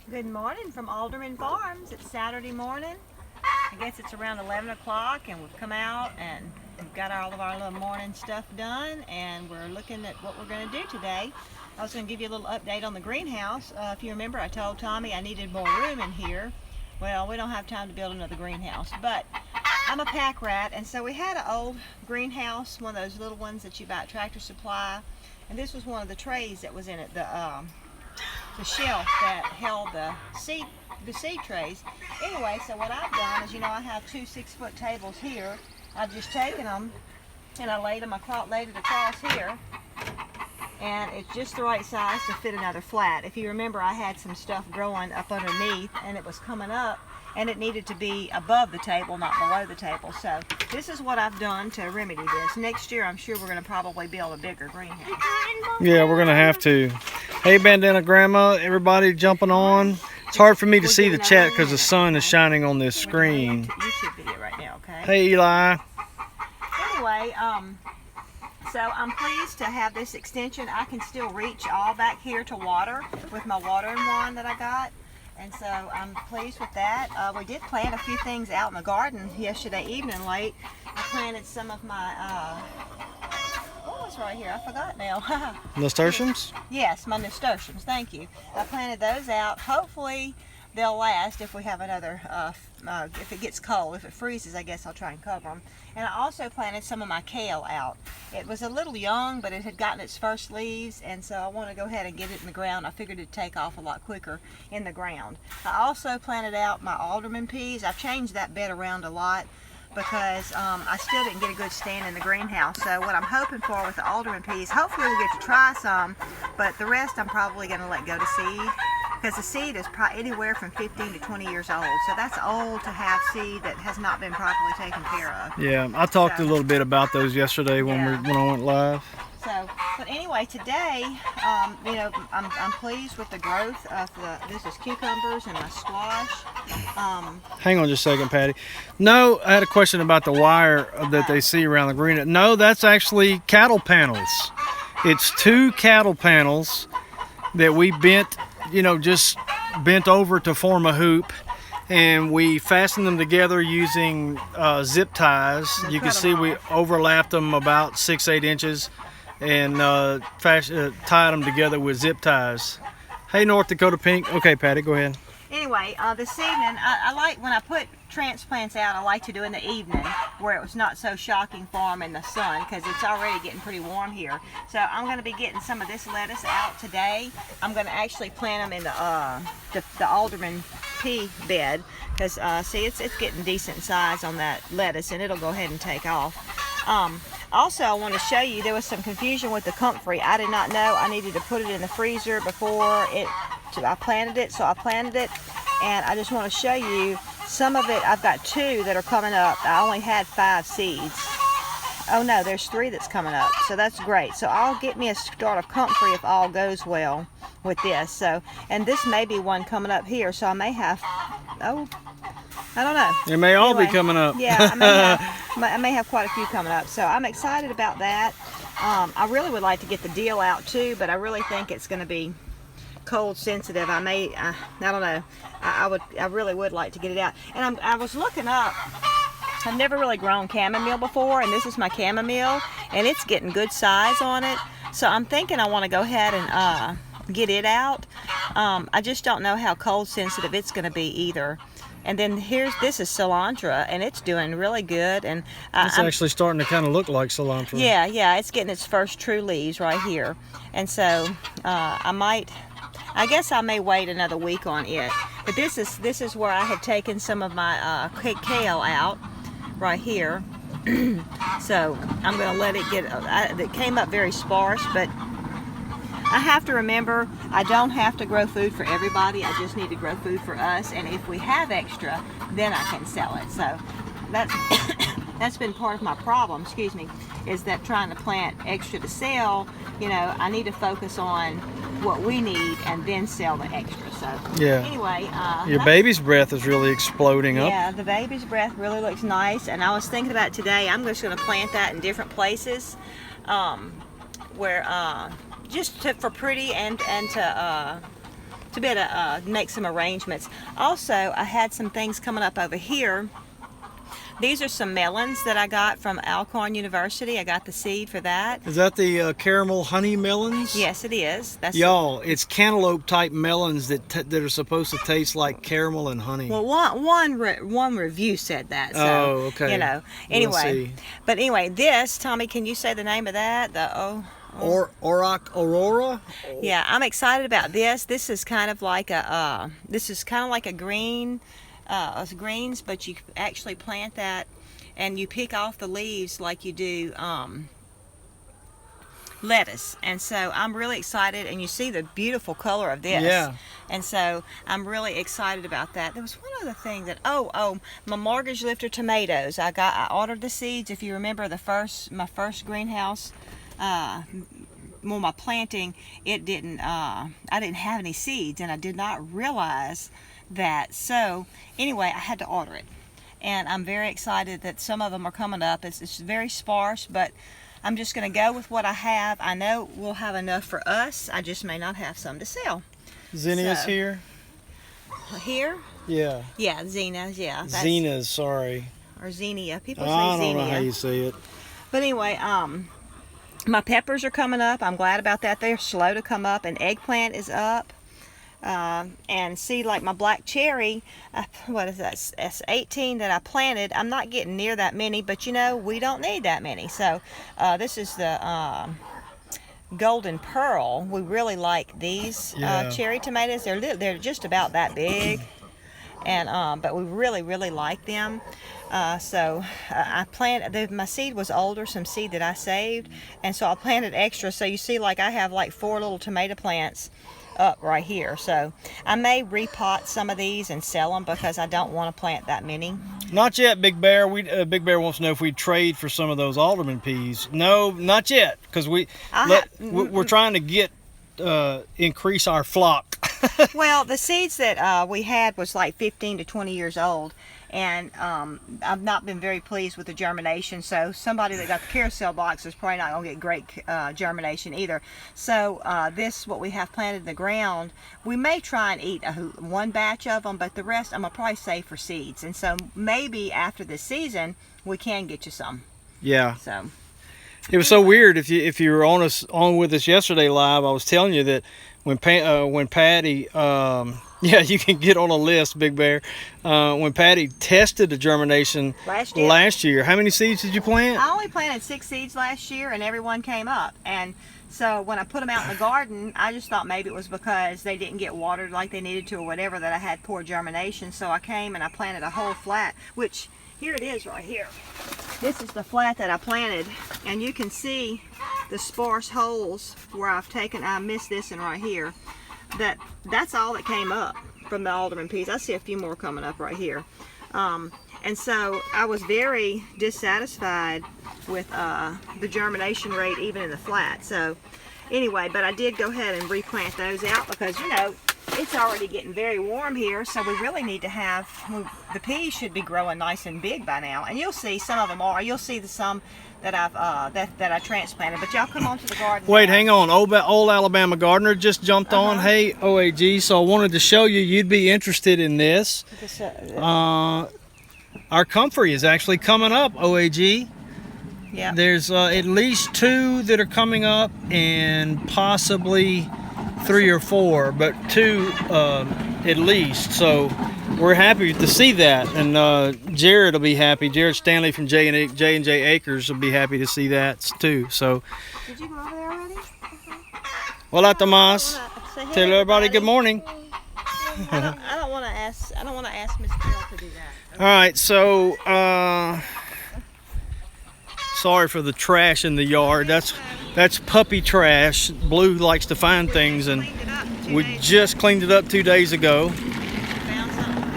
Good morning from Alderman Farms. It's Saturday morning. I guess it's around 11 o'clock and we've come out and we've got all of our little morning stuff done and we're looking at what we're going to do today. I was going to give you a little update on the greenhouse. If you remember, I told Tommy I needed more room in here. Well, we don't have time to build another greenhouse, but I'm a pack rat, and so we had an old greenhouse, one of those little ones that you buy at Tractor Supply, and this was one of the trays that was in it, the shelf that held the seed trays. Anyway, so what I've done is, I have two 6-foot tables here. I've just taken them and I laid it across here, and it's just the right size to fit another flat. If you remember, I had some stuff growing up underneath and it was coming up and it needed to be above the table, not below the table. So this is what I've done to remedy this. Next year I'm sure we're going to probably build a bigger greenhouse. Yeah, we're going to have to. Hey, Bandana Grandma, everybody jumping on. It's hard for me to see the chat because the sun is shining on this screen. YouTube video right now, okay? Hey, Eli. Anyway, so I'm pleased to have this extension. I can still reach all back here to water with my watering wand that I got. And so I'm pleased with that. We did plant a few things out in the garden yesterday evening late. I planted some of my, what was right here? I forgot now. Nasturtiums? Yes, my nasturtiums, thank you. I planted those out. Hopefully they'll last if we have another, if it gets cold. If it freezes, I guess I'll try and cover them. And I also planted some of my kale out. It was a little young, but it had gotten its first leaves, and so I want to go ahead and get it in the ground. I figured it'd take off a lot quicker in the ground. I also planted out my alderman peas. I've changed that bed around a lot because I still didn't get a good stand in the greenhouse. So what I'm hoping for with the alderman peas, hopefully we'll get to try some, but the rest I'm probably going to let go to seed, because the seed is probably anywhere from 15 to 20 years old. So that's old to have seed that has not been properly taken care of. Yeah, I talked a little bit about those yesterday when I went live. So, but anyway, today, I'm pleased with the growth of this is cucumbers and my squash. Hang on just a second, Patty. No, I had a question about the wire that they see around the green. No, that's actually cattle panels. It's 2 cattle panels that we bent, just bent over to form a hoop, and we fastened them together using zip ties. You can see we overlapped them about 6-8 inches and tied them together with zip ties. Hey, North Dakota Pink. Okay, Patty, go ahead. Anyway, this evening, I like, when I put transplants out, I like to do in the evening where it was not so shocking for them in the sun, because it's already getting pretty warm here. So I'm going to be getting some of this lettuce out today. I'm going to actually plant them in the alderman pea bed, because see, it's getting decent size on that lettuce, and it'll go ahead and take off. Also, I want to show you, there was some confusion with the comfrey. I did not know I needed to put it in the freezer before I planted it, so I planted it, and I just want to show you some of it. I've got 2 that are coming up. I only had 5 seeds. Oh no, there's 3 that's coming up, so that's great. So I'll get me a start of comfrey if all goes well with this. So, and this may be one coming up here, so I may have, I don't know. It may all be coming up. Yeah, I may have quite a few coming up. So I'm excited about that. I really would like to get the deal out too, but I really think it's going to be cold sensitive. I don't know. I really would like to get it out. And I was looking up. I've never really grown chamomile before, and this is my chamomile, and it's getting good size on it. So I'm thinking I want to go ahead and get it out. I just don't know how cold sensitive it's going to be either. And then this is cilantro, and it's doing really good. And it's actually starting to kind of look like cilantro. Yeah, it's getting its first true leaves right here. And so I guess I may wait another week on it. But this is where I had taken some of my kale out right here. So I'm going to let it it came up very sparse, but I have to remember, I don't have to grow food for everybody. I just need to grow food for us, and if we have extra, then I can sell it. So that's been part of my problem, is that trying to plant extra to sell, I need to focus on what we need and then sell the extra. So yeah. Anyway, your baby's breath is really exploding up. Yeah, the baby's breath really looks nice, and I was thinking about today, I'm just going to plant that in different places where just for pretty and to to be able to make some arrangements. Also, I had some things coming up over here. These are some melons that I got from Alcorn University. I got the seed for that. Is that the caramel honey melons? Yes, it is. That's Y'all, it's cantaloupe type melons that are supposed to taste like caramel and honey. Well, one review said that. So, oh, okay. You know. Anyway, but anyway, this, Tommy, can you say the name of that? Aurora? Yeah, I'm excited about this. This is kind of like a green. Greens, but you actually plant that and you pick off the leaves like you do lettuce. And so I'm really excited, and you see the beautiful color of this. Yeah. And so I'm really excited about that. There was one other thing that my mortgage lifter tomatoes. I ordered the seeds. If you remember my first greenhouse, my planting, it didn't I didn't have any seeds, and I did not realize that. So anyway, I had to order it, and I'm very excited that some of them are coming up. It's very sparse, but I'm just going to go with what I have. I know we'll have enough for us. I just may not have some to sell. Zinnias here? Here? Yeah. Yeah, zinnias, yeah. Zinnias, sorry. Or zinnia. People say I zinnia. don't know how you say it. But anyway, my peppers are coming up. I'm glad about that. They're slow to come up, and eggplant is up. And see, like my black cherry, what is that? That's 18 that I planted. I'm not getting near that many, but you know, we don't need that many. So this is the golden pearl. We really like these cherry tomatoes. They're just about that big, and but we really like them. So I planted, my seed was older, some seed that I saved, and so I planted extra. So you see, like I have like 4 little tomato plants up right here. So I may repot some of these and sell them because I don't want to plant that many. Not yet, Big Bear. Big Bear wants to know if we trade for some of those alderman peas. No, not yet, because we're trying to increase our flock. Well, the seeds that we had was like 15 to 20 years old, and I've not been very pleased with the germination. So somebody that got the carousel box is probably not going to get great germination either. So what we have planted in the ground, we may try and eat one batch of them, but the rest I'm going to probably save for seeds. And so maybe after this season we can get you some. Yeah. So it was so weird. If you were on with us yesterday live, I was telling you that when Patty, yeah, you can get on a list, Big Bear. When Patty tested the germination last year, how many seeds did you plant? I only planted 6 seeds last year, and every one came up. And so when I put them out in the garden, I just thought maybe it was because they didn't get watered like they needed to or whatever, that I had poor germination. So I came and I planted a whole flat, which here it is right here. This is the flat that I planted, and you can see the sparse holes where I missed this one right here. That's all that came up from the alderman peas. I see a few more coming up right here. And so I was very dissatisfied with the germination rate even in the flat. So anyway, but I did go ahead and replant those out because, you know, it's already getting very warm here, so we really need to have, the peas should be growing nice and big by now. And you'll see some of them are. You'll see some that I transplanted. But y'all come on to the garden. Wait, hang on. Old Alabama Gardener just jumped on. Hey, OAG, so I wanted to show you'd be interested in this. Our comfrey is actually coming up, OAG. Yeah. There's at least 2 that are coming up, and possibly 3 or 4, but 2 at least. So we're happy to see that, and Jared will be happy. Jared Stanley from J&J Acres will be happy to see that too. So. Did you go over there already? Hola, Tomas. Tell everybody good morning. I don't want to ask Miss Carol to do that. Okay? All right, so sorry for the trash in the yard. That's puppy trash. Blue likes to find things, and we just cleaned it up 2 days ago.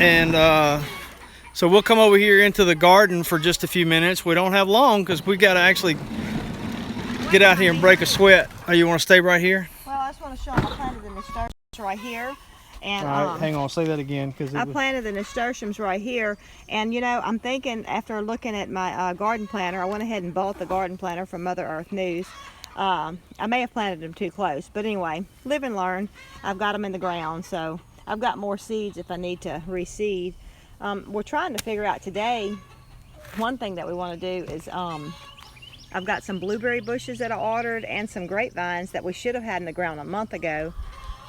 And so we'll come over here into the garden for just a few minutes. We don't have long because we got to actually get out here and break a sweat. Oh, you want to stay right here? Well, I just want to show them I planted the nasturtiums right here. And, all right, hang on, say that again. I planted the nasturtiums right here, and you know, I'm thinking after looking at my garden planter, I went ahead and bought the garden planter from Mother Earth News. I may have planted them too close, but anyway, live and learn. I've got them in the ground, so I've got more seeds if I need to reseed. We're trying to figure out today, one thing that we want to do is I've got some blueberry bushes that I ordered and some grapevines that we should have had in the ground a month ago.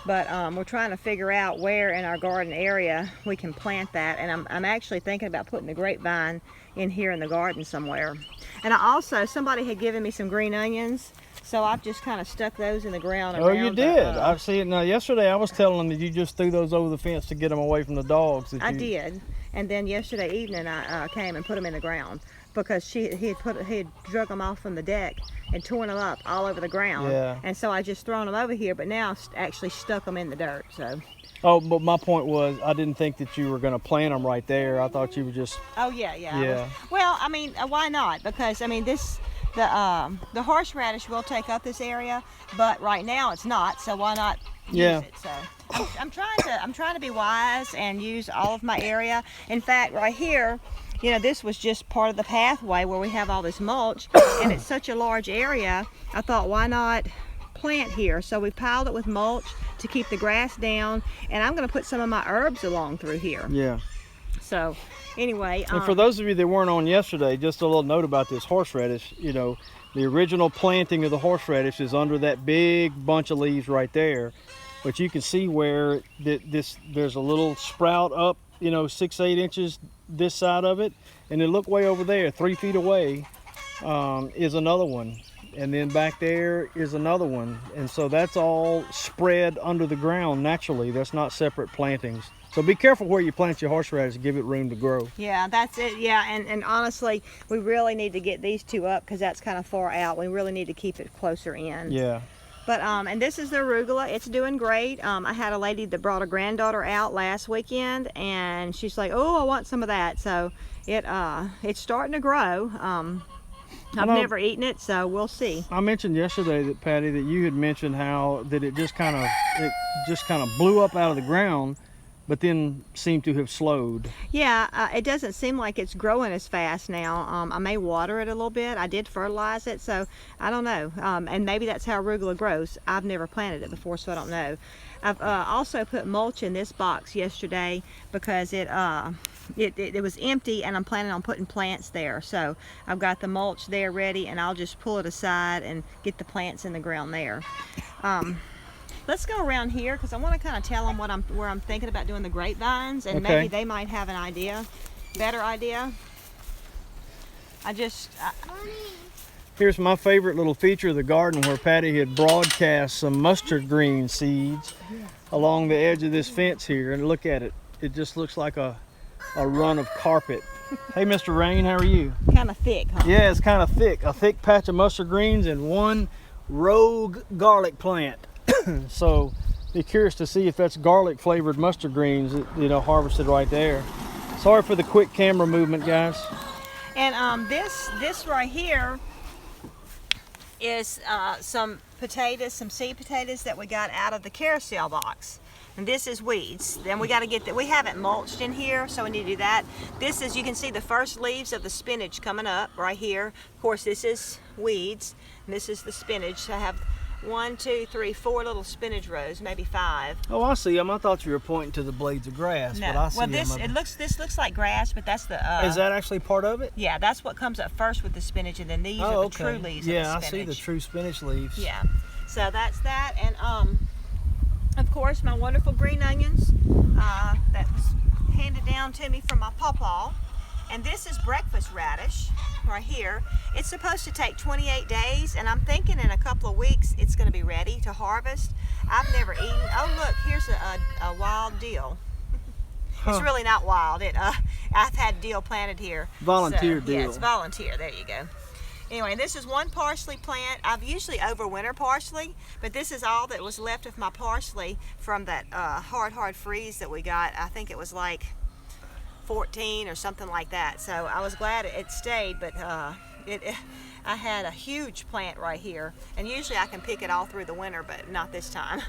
But we're trying to figure out where in our garden area we can plant that. And I'm actually thinking about putting the grapevine in here in the garden somewhere. And I also, somebody had given me some green onions, so I've just kind of stuck those in the ground. Oh, you did? I see it now. Yesterday I was telling them that you just threw those over the fence to get them away from the dogs. I did. And then yesterday evening I came and put them in the ground because he had drug them off from the deck and torn them up all over the ground. Yeah. And so I just thrown them over here, but now actually stuck them in the dirt. So. Oh, but my point was, I didn't think that you were going to plant them right there. I thought you were just. Oh yeah. Well, I mean, why not? Because I mean, the horseradish will take up this area, but right now it's not. So why not use it? So I'm trying to be wise and use all of my area. In fact, right here, you know, this was just part of the pathway where we have all this mulch, and it's such a large area. I thought, why not plant here? So we piled it with mulch to keep the grass down, and I'm going to put some of my herbs along through here. Yeah. So anyway, and for those of you that weren't on yesterday, just a little note about this horseradish. You know, the original planting of the horseradish is under that big bunch of leaves right there, but you can see where there's a little sprout up, you know, 6-8 inches this side of it, and then look way over there, 3 feet away, is another one, and then back there is another one, and so that's all spread under the ground naturally. That's not separate plantings. So be careful where you plant your horseradish, give it room to grow. Yeah, that's it. Yeah, and honestly, we really need to get these two up because that's kind of far out. We really need to keep it closer in. Yeah. But and this is the arugula. It's doing great. I had a lady that brought a granddaughter out last weekend, and she's like, "Oh, I want some of that." So it's starting to grow. I've never eaten it, so we'll see. I mentioned yesterday that Patty, that you had mentioned how that it just kind of blew up out of the ground, but then seemed to have slowed. Yeah, it doesn't seem like it's growing as fast now. I may water it a little bit. I did fertilize it, so I don't know. And maybe that's how arugula grows. I've never planted it before, so I don't know. I've also put mulch in this box yesterday because it was empty, and I'm planning on putting plants there. So I've got the mulch there ready, and I'll just pull it aside and get the plants in the ground there. Let's go around here because I want to kind of tell them where I'm thinking about doing the grapevines, and maybe they might have an idea, better idea. Here's my favorite little feature of the garden, where Patty had broadcast some mustard green seeds along the edge of this fence here, and look at it. It just looks like a run of carpet. Hey, Mr. Rain, how are you? Kind of thick, huh? Yeah, it's kind of thick. A thick patch of mustard greens and one rogue garlic plant. So be curious to see if that's garlic flavored mustard greens, you know, harvested right there. Sorry for the quick camera movement, guys. And this right here is some potatoes, some seed potatoes that we got out of the carousel box. And this is weeds. Then we got to get that. We haven't mulched in here, so we need to do that. This is, you can see the first leaves of the spinach coming up right here. Of course, this is weeds, and this is the spinach. I have 1, 2, 3, 4 little spinach rows, maybe 5. Oh, I see them. I thought you were pointing to the blades of grass. No. But I see well, this looks like grass, but that's the. Is that actually part of it? Yeah, that's what comes up first with the spinach, and then these are the true leaves of the spinach. Yeah, I see the true spinach leaves. Yeah, so that's that, and of course my wonderful green onions that was handed down to me from my pawpaw. And this is breakfast radish right here. It's supposed to take 28 days, and I'm thinking in a couple of weeks it's going to be ready to harvest. I've never eaten. Oh, look, here's a wild dill. It's really not wild. I've had dill planted here. Volunteer dill. Yeah, it's volunteer. There you go. Anyway, this is one parsley plant. I've usually overwinter parsley, but this is all that was left of my parsley from that hard freeze that we got. I think it was like 14 or something like that. So I was glad it stayed, but I had a huge plant right here, and usually I can pick it all through the winter, but not this time.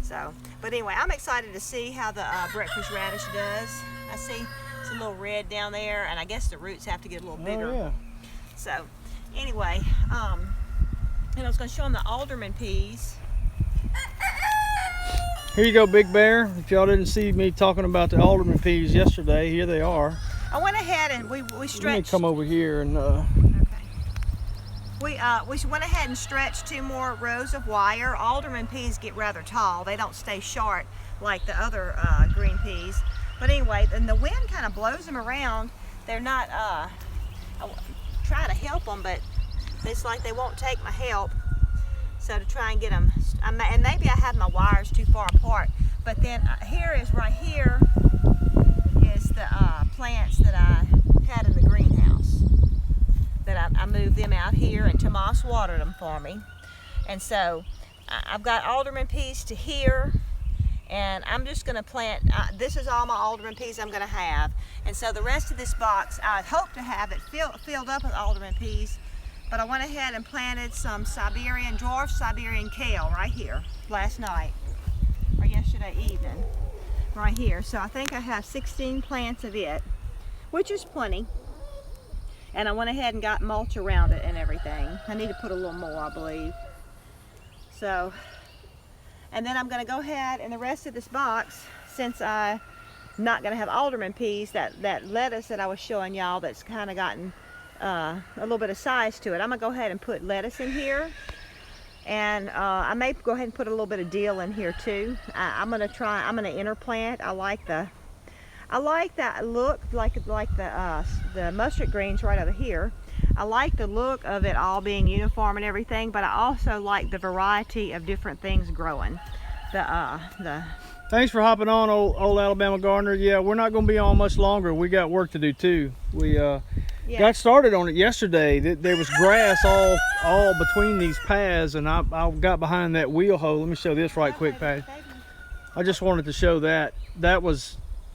So, but anyway, I'm excited to see how the breakfast radish does. I see it's a little red down there, and I guess the roots have to get a little bigger. Oh, yeah. So anyway, And I was going to show them the alderman peas. Here you go, Big Bear. If y'all didn't see me talking about the alderman peas yesterday, here they are. I went ahead and we stretched. Let me come over here and We went ahead and stretched 2 more rows of wire. Alderman peas get rather tall. They don't stay short like the other green peas. But anyway, and the wind kind of blows them around. They're not, I try to help them, but it's like they won't take my help. So to try and get them, and maybe I have my wires too far apart. But then right here is the plants that I had in the greenhouse. That I moved them out here, and Tomas watered them for me. And so I've got alderman peas to here, and I'm just going to plant, this is all my alderman peas I'm going to have. And so the rest of this box, I hope to have it filled up with alderman peas, but I went ahead and planted some dwarf Siberian kale right here last night, or yesterday evening, right here. So I think I have 16 plants of it, which is plenty. And I went ahead and got mulch around it and everything. I need to put a little more, I believe. So, and then I'm going to go ahead and the rest of this box, since I'm not going to have alderman peas, that lettuce that I was showing y'all that's kind of gotten a little bit of size to it, I'm going to go ahead and put lettuce in here. And I may go ahead and put a little bit of dill in here too. I'm going to interplant. I like that look, like the mustard greens right over here. I like the look of it all being uniform and everything, but I also like the variety of different things growing. Thanks for hopping on, old Alabama Gardener. Yeah, we're not going to be on much longer. We got work to do too. We got started on it yesterday. There was grass all between these paths, and I got behind that wheel hoe. Let me show this right quick, Patty. I just wanted to show that.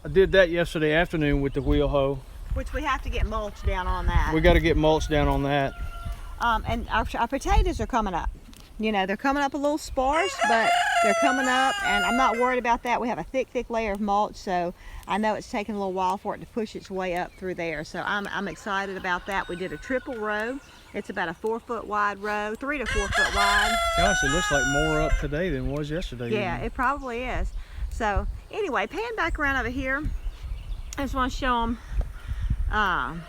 I did that yesterday afternoon with the wheel hoe. Which we have to get mulch down on that. We got to get mulch down on that. And our potatoes are coming up. You know, they're coming up a little sparse, but they're coming up, and I'm not worried about that. We have a thick layer of mulch, so I know it's taking a little while for it to push its way up through there. So I'm excited about that. We did a triple row. It's about a 4-foot wide row, 3 to 4 foot wide. Gosh, it looks like more up today than it was yesterday. Yeah, it probably is. So anyway, pan back around over here. I just want to show them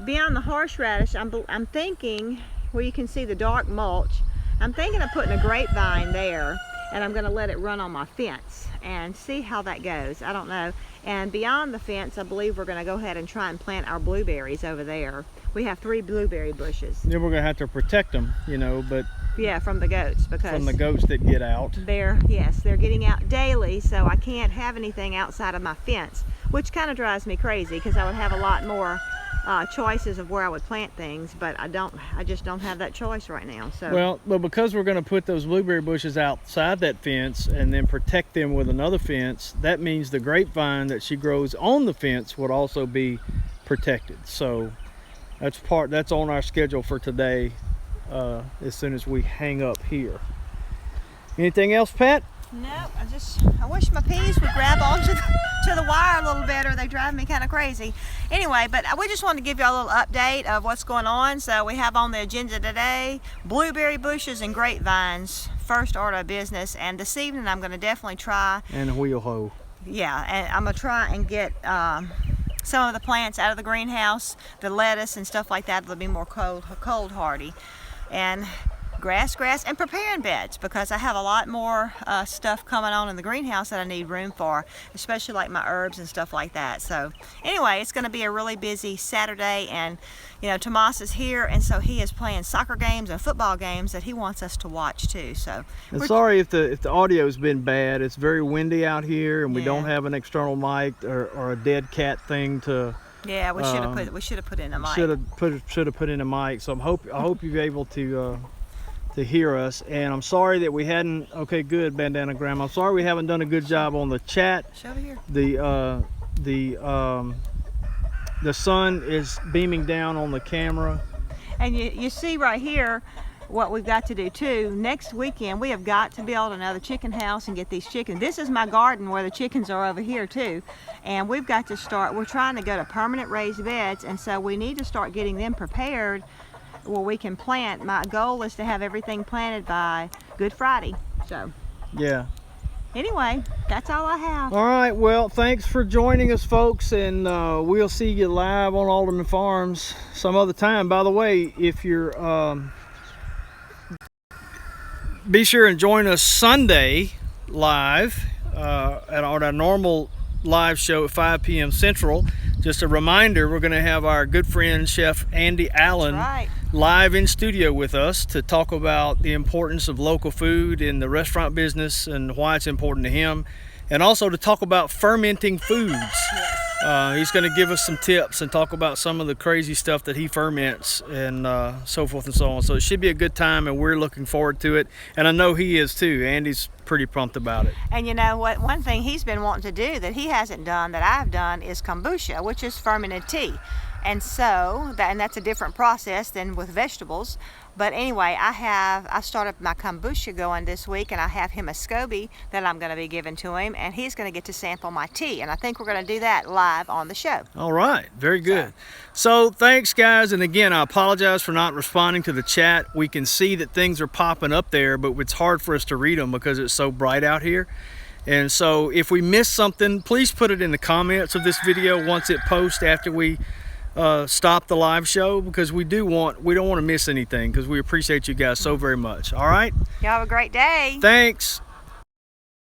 beyond the horseradish. I'm thinking, where you can see the dark mulch, I'm thinking of putting a grapevine there, and I'm going to let it run on my fence and see how that goes. I don't know. And beyond the fence, I believe we're going to go ahead and try and plant our blueberries over there. We have 3 blueberry bushes. Then we're going to have to protect them, you know, but yeah, from the goats, because from the goats that get out. They're getting out daily, so I can't have anything outside of my fence, which kind of drives me crazy, because I would have a lot more choices of where I would plant things, but I just don't have that choice right now. So well, because we're going to put those blueberry bushes outside that fence and then protect them with another fence, that means the grapevine that she grows on the fence would also be protected. So that's on our schedule for today, as soon as we hang up here. Anything else, Pat? No, I wish my peas would grab onto the wire a little better. They drive me kind of crazy. Anyway, but we just wanted to give you a little update of what's going on. So we have on the agenda today blueberry bushes and grapevines, first order of business. And this evening I'm going to definitely try. And a wheel hoe. Yeah, and I'm going to try and get some of the plants out of the greenhouse, the lettuce and stuff like that. It'll be more cold hardy. And grass, and preparing beds, because I have a lot more stuff coming on in the greenhouse that I need room for, especially like my herbs and stuff like that. So anyway, it's going to be a really busy Saturday, and you know, Tomas is here, and so he is playing soccer games and football games that he wants us to watch too. So and sorry if the audio's been bad. It's very windy out here, and we don't have an external mic or a dead cat thing to. Yeah, we should have put in a mic. Should have put in a mic. So I hope you're able to hear us, and I'm sorry that we hadn't. Okay, good, Bandana Grandma. I'm sorry we haven't done a good job on the chat. Show over here. The sun is beaming down on the camera, and you see right here what we've got to do too. Next weekend we have got to build another chicken house and get these chickens. This is my garden where the chickens are over here too, and we've got to start. We're trying to go to permanent raised beds, and so we need to start getting them prepared where we can plant. My goal is to have everything planted by Good Friday. So Yeah. anyway, that's all I have. All right, well, thanks for joining us, folks, and we'll see you live on Alderman Farms some other time. By the way, if you're be sure and join us Sunday live at our normal live show at 5 p.m. Central. Just a reminder, we're going to have our good friend Chef Andy Allen live in studio with us to talk about the importance of local food in the restaurant business and why it's important to him, and also to talk about fermenting foods. He's going to give us some tips and talk about some of the crazy stuff that he ferments and so forth and so on. So it should be a good time, and we're looking forward to it. And I know he is too. Andy's pretty pumped about it. And you know what? One thing he's been wanting to do that he hasn't done that I've done is kombucha, which is fermented tea. And so that's a different process than with vegetables. But anyway, I started my kombucha going this week, and I have him a SCOBY that I'm going to be giving to him, and he's going to get to sample my tea. And I think we're going to do that live on the show. All right, very good. So thanks, guys. And again, I apologize for not responding to the chat. We can see that things are popping up there, but it's hard for us to read them because it's so bright out here. And so if we miss something, please put it in the comments of this video once it posts after we stop the live show, because we don't want to miss anything, because we appreciate you guys so very much. All right, y'all have a great day. Thanks.